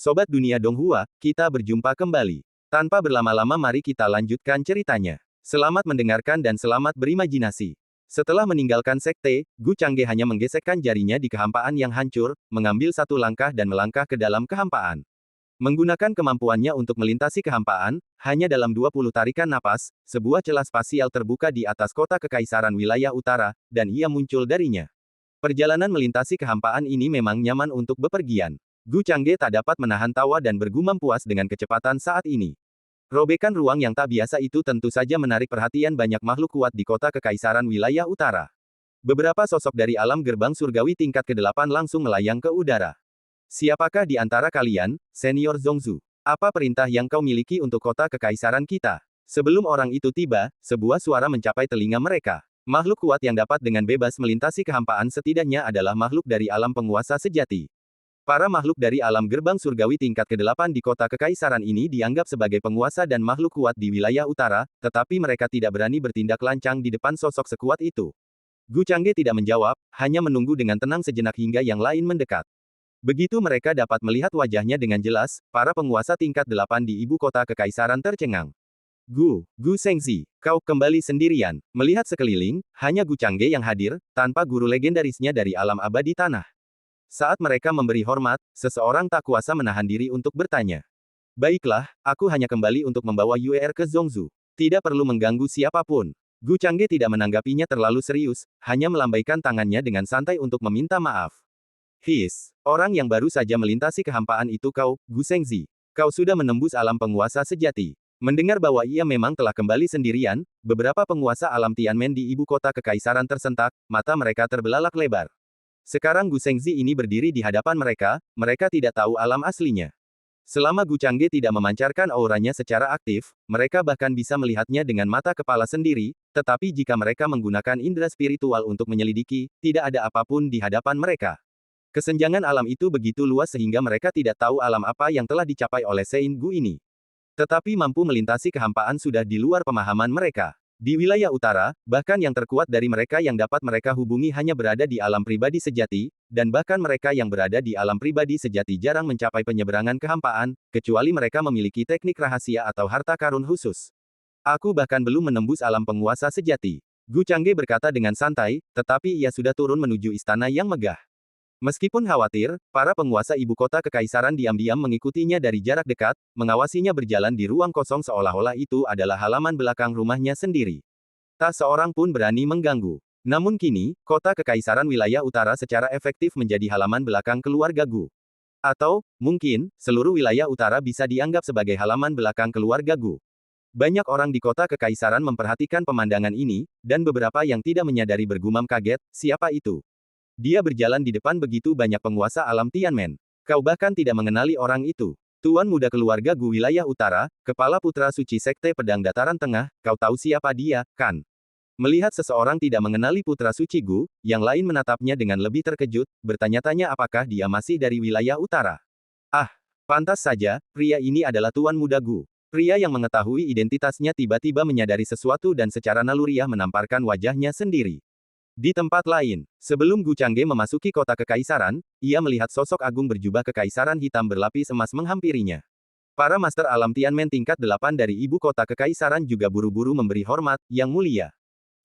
Sobat Dunia Donghua, kita berjumpa kembali. Tanpa berlama-lama mari kita lanjutkan ceritanya. Selamat mendengarkan dan selamat berimajinasi. Setelah meninggalkan sekte, Gu Changge hanya menggesekkan jarinya di kehampaan yang hancur, mengambil satu langkah dan melangkah ke dalam kehampaan. Menggunakan kemampuannya untuk melintasi kehampaan, hanya dalam 20 tarikan napas, sebuah celah spasial terbuka di atas kota kekaisaran wilayah utara, dan ia muncul darinya. Perjalanan melintasi kehampaan ini memang nyaman untuk bepergian. Gu Changge tak dapat menahan tawa dan bergumam puas dengan kecepatan saat ini. Robekan ruang yang tak biasa itu tentu saja menarik perhatian banyak makhluk kuat di kota kekaisaran wilayah utara. Beberapa sosok dari alam gerbang surgawi tingkat ke-8 langsung melayang ke udara. Siapakah di antara kalian, Senior Zongzu? Apa perintah yang kau miliki untuk kota kekaisaran kita? Sebelum orang itu tiba, sebuah suara mencapai telinga mereka. Makhluk kuat yang dapat dengan bebas melintasi kehampaan setidaknya adalah makhluk dari alam penguasa sejati. Para makhluk dari alam gerbang surgawi tingkat ke-8 di kota kekaisaran ini dianggap sebagai penguasa dan makhluk kuat di wilayah utara, tetapi mereka tidak berani bertindak lancang di depan sosok sekuat itu. Gu Changge tidak menjawab, hanya menunggu dengan tenang sejenak hingga yang lain mendekat. Begitu mereka dapat melihat wajahnya dengan jelas, para penguasa tingkat 8 di ibu kota kekaisaran tercengang. Gu Shengzi, kau kembali sendirian. Melihat sekeliling, hanya Gu Changge yang hadir, tanpa guru legendarisnya dari alam abadi tanah. Saat mereka memberi hormat, seseorang tak kuasa menahan diri untuk bertanya. Baiklah, aku hanya kembali untuk membawa Yuer ke Zongzu. Tidak perlu mengganggu siapapun. Gu Changge tidak menanggapinya terlalu serius, hanya melambaikan tangannya dengan santai untuk meminta maaf. Orang yang baru saja melintasi kehampaan itu kau, Gu Shengzi. Kau sudah menembus alam penguasa sejati. Mendengar bahwa ia memang telah kembali sendirian, beberapa penguasa alam Tianmen di ibu kota kekaisaran tersentak, mata mereka terbelalak lebar. Sekarang Gu Shengzi ini berdiri di hadapan mereka, mereka tidak tahu alam aslinya. Selama Gu Changge tidak memancarkan auranya secara aktif, mereka bahkan bisa melihatnya dengan mata kepala sendiri, tetapi jika mereka menggunakan indera spiritual untuk menyelidiki, tidak ada apapun di hadapan mereka. Kesenjangan alam itu begitu luas sehingga mereka tidak tahu alam apa yang telah dicapai oleh Sein Gu ini. Tetapi mampu melintasi kehampaan sudah di luar pemahaman mereka. Di wilayah utara, bahkan yang terkuat dari mereka yang dapat mereka hubungi hanya berada di alam pribadi sejati, dan bahkan mereka yang berada di alam pribadi sejati jarang mencapai penyeberangan kehampaan, kecuali mereka memiliki teknik rahasia atau harta karun khusus. Aku bahkan belum menembus alam penguasa sejati. Gu Changge berkata dengan santai, tetapi ia sudah turun menuju istana yang megah. Meskipun khawatir, para penguasa ibu kota kekaisaran diam-diam mengikutinya dari jarak dekat, mengawasinya berjalan di ruang kosong seolah-olah itu adalah halaman belakang rumahnya sendiri. Tak seorang pun berani mengganggu. Namun kini, kota kekaisaran wilayah utara secara efektif menjadi halaman belakang keluarga Gu. Atau, mungkin, seluruh wilayah utara bisa dianggap sebagai halaman belakang keluarga Gu. Banyak orang di kota kekaisaran memperhatikan pemandangan ini, dan beberapa yang tidak menyadari bergumam kaget, siapa itu? Dia berjalan di depan begitu banyak penguasa alam Tianmen. Kau bahkan tidak mengenali orang itu. Tuan muda keluarga Gu wilayah utara, kepala putra suci sekte pedang dataran tengah, kau tahu siapa dia, kan? Melihat seseorang tidak mengenali putra suci Gu, yang lain menatapnya dengan lebih terkejut, bertanya-tanya apakah dia masih dari wilayah utara. Ah, pantas saja, pria ini adalah tuan muda Gu. Pria yang mengetahui identitasnya tiba-tiba menyadari sesuatu dan secara naluriah menamparkan wajahnya sendiri. Di tempat lain, sebelum Gu Changge memasuki kota kekaisaran, ia melihat sosok agung berjubah kekaisaran hitam berlapis emas menghampirinya. Para master alam Tianmen tingkat 8 dari ibu kota kekaisaran juga buru-buru memberi hormat, yang mulia.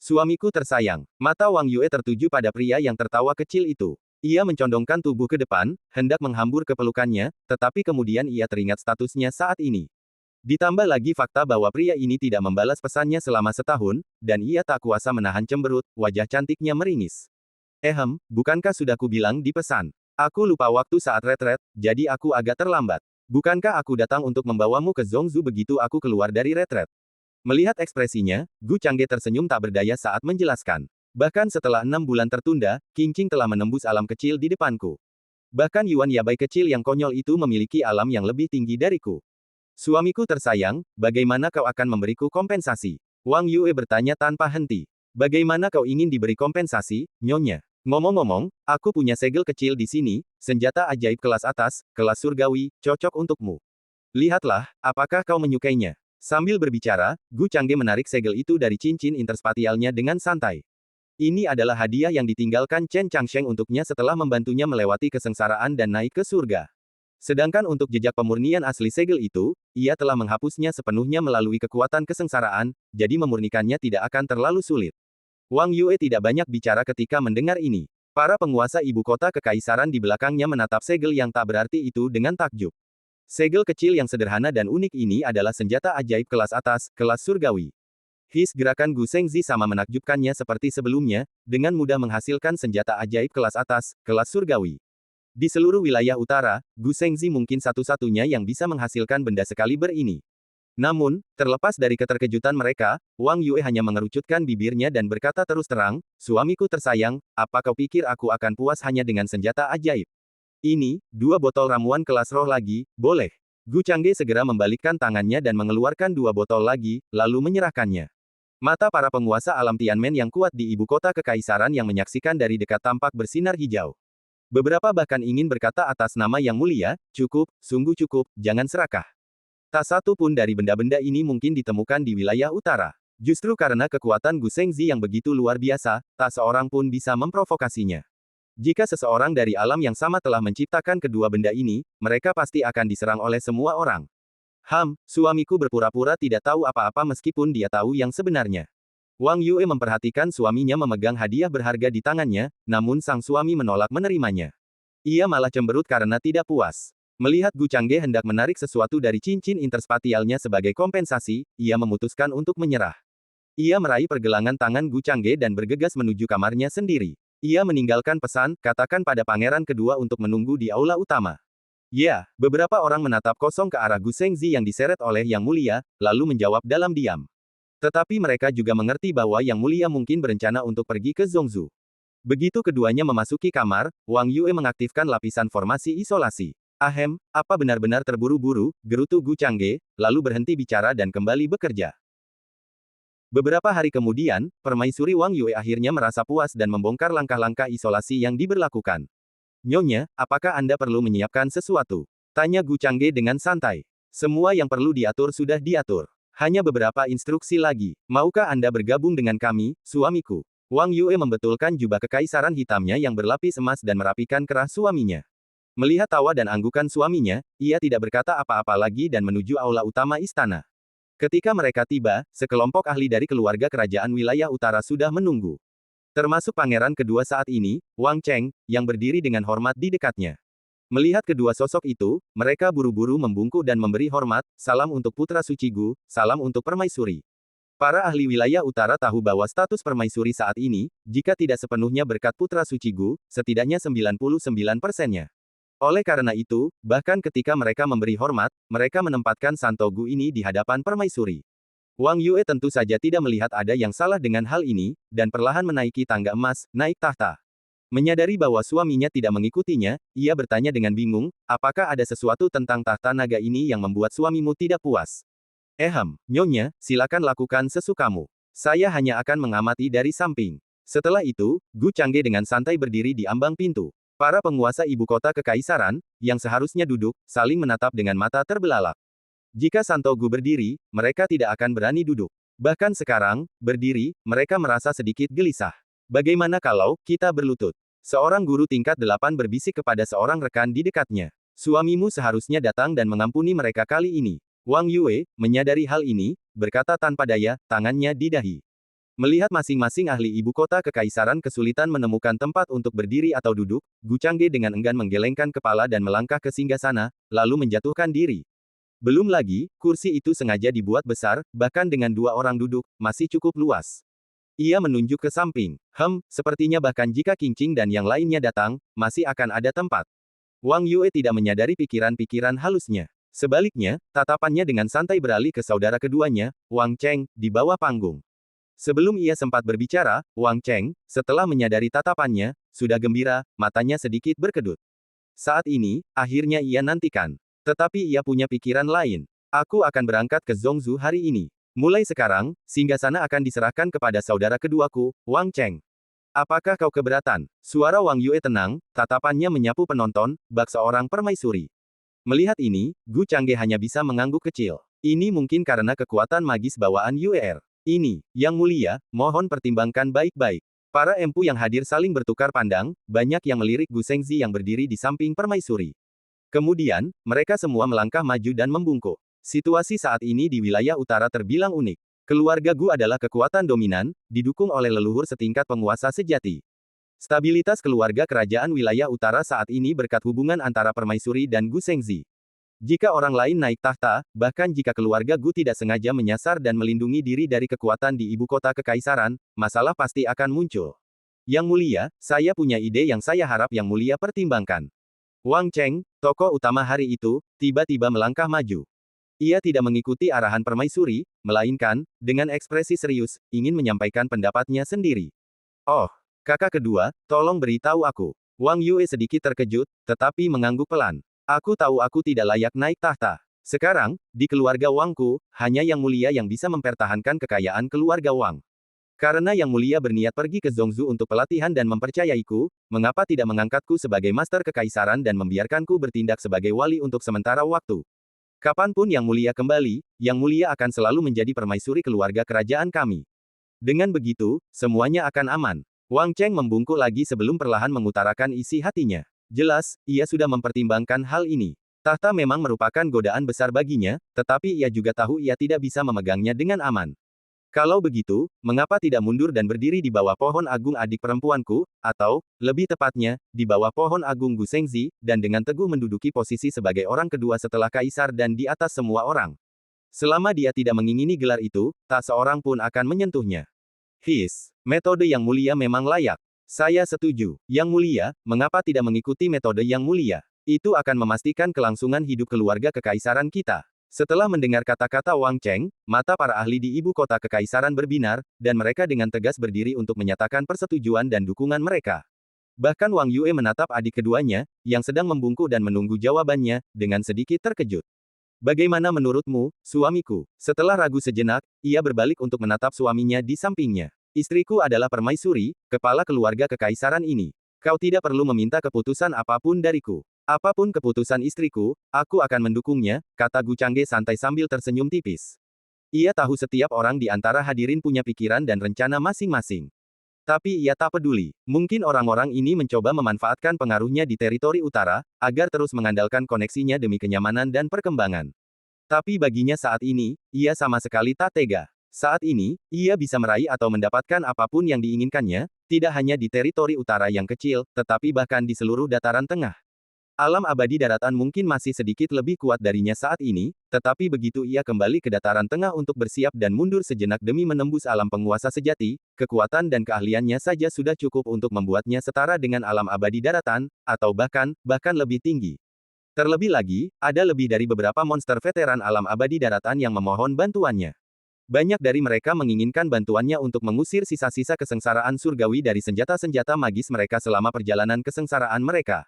Suamiku tersayang, mata Wang Yue tertuju pada pria yang tertawa kecil itu. Ia mencondongkan tubuh ke depan, hendak menghambur ke pelukannya, tetapi kemudian ia teringat statusnya saat ini. Ditambah lagi fakta bahwa pria ini tidak membalas pesannya selama setahun, dan ia tak kuasa menahan cemberut, wajah cantiknya meringis. Bukankah sudah kubilang di pesan? Aku lupa waktu saat retret, jadi aku agak terlambat. Bukankah aku datang untuk membawamu ke Zongzu begitu aku keluar dari retret? Melihat ekspresinya, Gu Changge tersenyum tak berdaya saat menjelaskan. Bahkan setelah 6 bulan tertunda, Qingqing telah menembus alam kecil di depanku. Bahkan Yuan Yabai kecil yang konyol itu memiliki alam yang lebih tinggi dariku. Suamiku tersayang, bagaimana kau akan memberiku kompensasi? Wang Yue bertanya tanpa henti. Bagaimana kau ingin diberi kompensasi, Nyonya? Ngomong-ngomong, aku punya segel kecil di sini, senjata ajaib kelas atas, kelas surgawi, cocok untukmu. Lihatlah, apakah kau menyukainya? Sambil berbicara, Gu Changge menarik segel itu dari cincin interspatialnya dengan santai. Ini adalah hadiah yang ditinggalkan Chen Changsheng untuknya setelah membantunya melewati kesengsaraan dan naik ke surga. Sedangkan untuk jejak pemurnian asli segel itu, ia telah menghapusnya sepenuhnya melalui kekuatan kesengsaraan, jadi memurnikannya tidak akan terlalu sulit. Wang Yue tidak banyak bicara ketika mendengar ini. Para penguasa ibu kota kekaisaran di belakangnya menatap segel yang tak berarti itu dengan takjub. Segel kecil yang sederhana dan unik ini adalah senjata ajaib kelas atas, kelas surgawi. Gerakan Gu Shengzi sama menakjubkannya seperti sebelumnya, dengan mudah menghasilkan senjata ajaib kelas atas, kelas surgawi. Di seluruh wilayah utara, Gu Shengzi mungkin satu-satunya yang bisa menghasilkan benda sekaliber ini. Namun, terlepas dari keterkejutan mereka, Wang Yue hanya mengerucutkan bibirnya dan berkata terus terang, "Suamiku tersayang, apa kau pikir aku akan puas hanya dengan senjata ajaib? Ini, 2 botol ramuan kelas roh lagi, boleh." Gu Changge segera membalikkan tangannya dan mengeluarkan 2 botol lagi, lalu menyerahkannya. Mata para penguasa alam Tianmen yang kuat di ibu kota kekaisaran yang menyaksikan dari dekat tampak bersinar hijau. Beberapa bahkan ingin berkata atas nama Yang Mulia, "Cukup, sungguh cukup, jangan serakah." Tak satu pun dari benda-benda ini mungkin ditemukan di wilayah utara. Justru karena kekuatan Gu Shengzi yang begitu luar biasa, tak seorang pun bisa memprovokasinya. Jika seseorang dari alam yang sama telah menciptakan kedua benda ini, mereka pasti akan diserang oleh semua orang. Suamiku berpura-pura tidak tahu apa-apa meskipun dia tahu yang sebenarnya. Wang Yue memperhatikan suaminya memegang hadiah berharga di tangannya, namun sang suami menolak menerimanya. Ia malah cemberut karena tidak puas. Melihat Gu Changge hendak menarik sesuatu dari cincin interspatialnya sebagai kompensasi, ia memutuskan untuk menyerah. Ia meraih pergelangan tangan Gu Changge dan bergegas menuju kamarnya sendiri. Ia meninggalkan pesan, katakan pada pangeran kedua untuk menunggu di aula utama. Ya, beberapa orang menatap kosong ke arah Gu Shengzi yang diseret oleh Yang Mulia, lalu menjawab dalam diam. Tetapi mereka juga mengerti bahwa Yang Mulia mungkin berencana untuk pergi ke Zhongzhou. Begitu keduanya memasuki kamar, Wang Yue mengaktifkan lapisan formasi isolasi. Apa benar-benar terburu-buru, gerutu Gu Changge, lalu berhenti bicara dan kembali bekerja. Beberapa hari kemudian, permaisuri Wang Yue akhirnya merasa puas dan membongkar langkah-langkah isolasi yang diberlakukan. "Nyonya, apakah Anda perlu menyiapkan sesuatu?" tanya Gu Changge dengan santai. "Semua yang perlu diatur sudah diatur. Hanya beberapa instruksi lagi. Maukah Anda bergabung dengan kami, suamiku?" Wang Yue membetulkan jubah kekaisaran hitamnya yang berlapis emas dan merapikan kerah suaminya. Melihat tawa dan anggukan suaminya, ia tidak berkata apa-apa lagi dan menuju aula utama istana. Ketika mereka tiba, sekelompok ahli dari keluarga kerajaan wilayah utara sudah menunggu. Termasuk pangeran kedua saat ini, Wang Cheng, yang berdiri dengan hormat di dekatnya. Melihat kedua sosok itu, mereka buru-buru membungkuk dan memberi hormat, salam untuk putra suci Gu, salam untuk permaisuri. Para ahli wilayah utara tahu bahwa status permaisuri saat ini, jika tidak sepenuhnya berkat putra suci Gu, setidaknya 99%-nya. Oleh karena itu, bahkan ketika mereka memberi hormat, mereka menempatkan Santo Gu ini di hadapan permaisuri. Wang Yue tentu saja tidak melihat ada yang salah dengan hal ini, dan perlahan menaiki tangga emas, naik tahta. Menyadari bahwa suaminya tidak mengikutinya, ia bertanya dengan bingung, apakah ada sesuatu tentang tahta naga ini yang membuat suamimu tidak puas? Nyonya, silakan lakukan sesukamu. Saya hanya akan mengamati dari samping. Setelah itu, Gu Changge dengan santai berdiri di ambang pintu. Para penguasa ibu kota kekaisaran, yang seharusnya duduk, saling menatap dengan mata terbelalak. Jika Santo Gu berdiri, mereka tidak akan berani duduk. Bahkan sekarang, berdiri, mereka merasa sedikit gelisah. Bagaimana kalau kita berlutut? Seorang guru tingkat 8 berbisik kepada seorang rekan di dekatnya. Suamimu seharusnya datang dan mengampuni mereka kali ini. Wang Yue, menyadari hal ini, berkata tanpa daya, tangannya di dahi. Melihat masing-masing ahli ibu kota kekaisaran kesulitan menemukan tempat untuk berdiri atau duduk, Gu Changge dengan enggan menggelengkan kepala dan melangkah ke singgasana, lalu menjatuhkan diri. Belum lagi, kursi itu sengaja dibuat besar, bahkan dengan 2 orang duduk, masih cukup luas. Ia menunjuk ke samping. Sepertinya bahkan jika Qingqing dan yang lainnya datang, masih akan ada tempat. Wang Yue tidak menyadari pikiran-pikiran halusnya. Sebaliknya, tatapannya dengan santai beralih ke saudara keduanya, Wang Cheng, di bawah panggung. Sebelum ia sempat berbicara, Wang Cheng, setelah menyadari tatapannya, sudah gembira, matanya sedikit berkedut. Saat ini, akhirnya ia nantikan. Tetapi ia punya pikiran lain. Aku akan berangkat ke Zhongzhou hari ini. Mulai sekarang, singgasana akan diserahkan kepada saudara keduaku, Wang Cheng. Apakah kau keberatan? Suara Wang Yue tenang, tatapannya menyapu penonton, bak seorang permaisuri. Melihat ini, Gu Changge hanya bisa mengangguk kecil. Ini mungkin karena kekuatan magis bawaan Yuer. Ini, Yang Mulia, mohon pertimbangkan baik-baik. Para empu yang hadir saling bertukar pandang, banyak yang melirik Gu Shengzi yang berdiri di samping permaisuri. Kemudian, mereka semua melangkah maju dan membungkuk. Situasi saat ini di wilayah utara terbilang unik. Keluarga Gu adalah kekuatan dominan, didukung oleh leluhur setingkat penguasa sejati. Stabilitas keluarga kerajaan wilayah utara saat ini berkat hubungan antara permaisuri dan Gu Shengzi. Jika orang lain naik tahta, bahkan jika keluarga Gu tidak sengaja menyasar dan melindungi diri dari kekuatan di ibu kota kekaisaran, masalah pasti akan muncul. Yang Mulia, saya punya ide yang saya harap Yang Mulia pertimbangkan. Wang Cheng, tokoh utama hari itu, tiba-tiba melangkah maju. Ia tidak mengikuti arahan permaisuri, melainkan, dengan ekspresi serius, ingin menyampaikan pendapatnya sendiri. Oh, kakak kedua, tolong beritahu aku. Wang Yue sedikit terkejut, tetapi mengangguk pelan. Aku tahu aku tidak layak naik tahta. Sekarang, di keluarga Wangku, hanya Yang Mulia yang bisa mempertahankan kekayaan keluarga Wang. Karena Yang Mulia berniat pergi ke Zhongzhou untuk pelatihan dan mempercayaiku, mengapa tidak mengangkatku sebagai master kekaisaran dan membiarkanku bertindak sebagai wali untuk sementara waktu? Kapanpun Yang Mulia kembali, Yang Mulia akan selalu menjadi permaisuri keluarga kerajaan kami. Dengan begitu, semuanya akan aman. Wang Cheng membungkuk lagi sebelum perlahan mengutarakan isi hatinya. Jelas, ia sudah mempertimbangkan hal ini. Tahta memang merupakan godaan besar baginya, tetapi ia juga tahu ia tidak bisa memegangnya dengan aman. Kalau begitu, mengapa tidak mundur dan berdiri di bawah pohon agung adik perempuanku, atau, lebih tepatnya, di bawah pohon agung Gu Shengzi, dan dengan teguh menduduki posisi sebagai orang kedua setelah kaisar dan di atas semua orang. Selama dia tidak mengingini gelar itu, tak seorang pun akan menyentuhnya. Metode Yang Mulia memang layak. Saya setuju. Yang Mulia, mengapa tidak mengikuti metode Yang Mulia? Itu akan memastikan kelangsungan hidup keluarga kekaisaran kita. Setelah mendengar kata-kata Wang Cheng, mata para ahli di ibu kota kekaisaran berbinar, dan mereka dengan tegas berdiri untuk menyatakan persetujuan dan dukungan mereka. Bahkan Wang Yue menatap adik keduanya, yang sedang membungkuk dan menunggu jawabannya, dengan sedikit terkejut. Bagaimana menurutmu, suamiku? Setelah ragu sejenak, ia berbalik untuk menatap suaminya di sampingnya. Istriku adalah permaisuri, kepala keluarga kekaisaran ini. Kau tidak perlu meminta keputusan apapun dariku. Apapun keputusan istriku, aku akan mendukungnya, kata Gu Changge santai sambil tersenyum tipis. Ia tahu setiap orang di antara hadirin punya pikiran dan rencana masing-masing. Tapi ia tak peduli. Mungkin orang-orang ini mencoba memanfaatkan pengaruhnya di teritori utara, agar terus mengandalkan koneksinya demi kenyamanan dan perkembangan. Tapi baginya saat ini, ia sama sekali tak tega. Saat ini, ia bisa meraih atau mendapatkan apapun yang diinginkannya, tidak hanya di teritori utara yang kecil, tetapi bahkan di seluruh dataran tengah. Alam abadi daratan mungkin masih sedikit lebih kuat darinya saat ini, tetapi begitu ia kembali ke dataran tengah untuk bersiap dan mundur sejenak demi menembus alam penguasa sejati, kekuatan dan keahliannya saja sudah cukup untuk membuatnya setara dengan alam abadi daratan, atau bahkan lebih tinggi. Terlebih lagi, ada lebih dari beberapa monster veteran alam abadi daratan yang memohon bantuannya. Banyak dari mereka menginginkan bantuannya untuk mengusir sisa-sisa kesengsaraan surgawi dari senjata-senjata magis mereka selama perjalanan kesengsaraan mereka.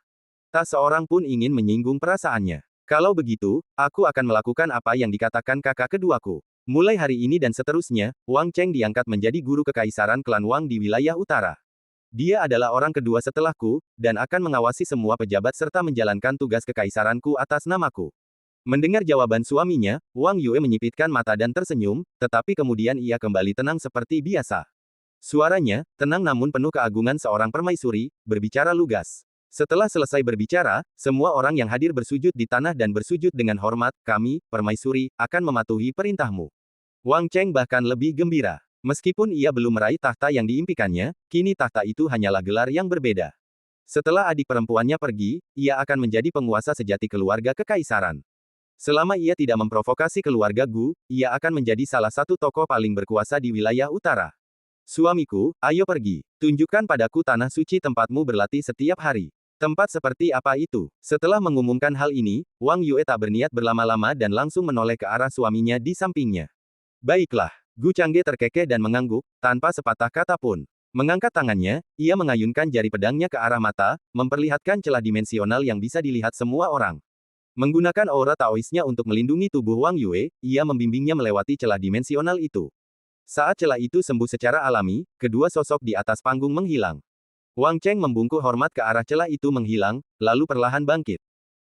Tak seorang pun ingin menyinggung perasaannya. Kalau begitu, aku akan melakukan apa yang dikatakan kakak keduaku. Mulai hari ini dan seterusnya, Wang Cheng diangkat menjadi guru kekaisaran klan Wang di wilayah utara. Dia adalah orang kedua setelahku, dan akan mengawasi semua pejabat serta menjalankan tugas kekaisaranku atas namaku. Mendengar jawaban suaminya, Wang Yue menyipitkan mata dan tersenyum, tetapi kemudian ia kembali tenang seperti biasa. Suaranya, tenang namun penuh keagungan seorang permaisuri, berbicara lugas. Setelah selesai berbicara, semua orang yang hadir bersujud di tanah dan bersujud dengan hormat, kami, permaisuri, akan mematuhi perintahmu. Wang Cheng bahkan lebih gembira. Meskipun ia belum meraih tahta yang diimpikannya, kini tahta itu hanyalah gelar yang berbeda. Setelah adik perempuannya pergi, ia akan menjadi penguasa sejati keluarga kekaisaran. Selama ia tidak memprovokasi keluarga Gu, ia akan menjadi salah satu tokoh paling berkuasa di wilayah utara. Suamiku, ayo pergi. Tunjukkan padaku tanah suci tempatmu berlatih setiap hari. Tempat seperti apa itu? Setelah mengumumkan hal ini, Wang Yue tak berniat berlama-lama dan langsung menoleh ke arah suaminya di sampingnya. Baiklah. Gu Changge terkekeh dan mengangguk, tanpa sepatah kata pun. Mengangkat tangannya, ia mengayunkan jari pedangnya ke arah mata, memperlihatkan celah dimensional yang bisa dilihat semua orang. Menggunakan aura Taoisnya untuk melindungi tubuh Wang Yue, ia membimbingnya melewati celah dimensional itu. Saat celah itu sembuh secara alami, kedua sosok di atas panggung menghilang. Wang Cheng membungkuk hormat ke arah celah itu menghilang, lalu perlahan bangkit.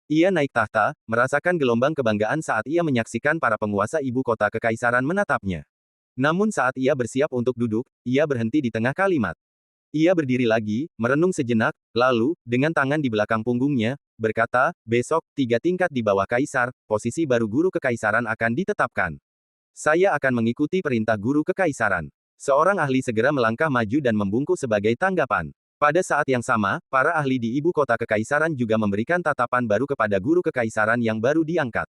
Ia naik tahta, merasakan gelombang kebanggaan saat ia menyaksikan para penguasa ibu kota kekaisaran menatapnya. Namun saat ia bersiap untuk duduk, ia berhenti di tengah kalimat. Ia berdiri lagi, merenung sejenak, lalu, dengan tangan di belakang punggungnya, berkata, besok, 3 tingkat di bawah kaisar, posisi baru guru kekaisaran akan ditetapkan. Saya akan mengikuti perintah guru kekaisaran. Seorang ahli segera melangkah maju dan membungkuk sebagai tanggapan. Pada saat yang sama, para ahli di ibu kota kekaisaran juga memberikan tatapan baru kepada guru kekaisaran yang baru diangkat.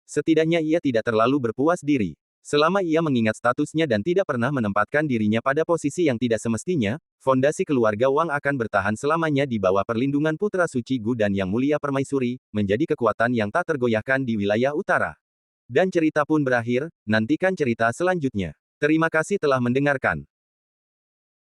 Setidaknya ia tidak terlalu berpuas diri. Selama ia mengingat statusnya dan tidak pernah menempatkan dirinya pada posisi yang tidak semestinya, fondasi keluarga Wang akan bertahan selamanya di bawah perlindungan putra suci Gu dan Yang Mulia Permaisuri, menjadi kekuatan yang tak tergoyahkan di wilayah utara. Dan cerita pun berakhir, nantikan cerita selanjutnya. Terima kasih telah mendengarkan.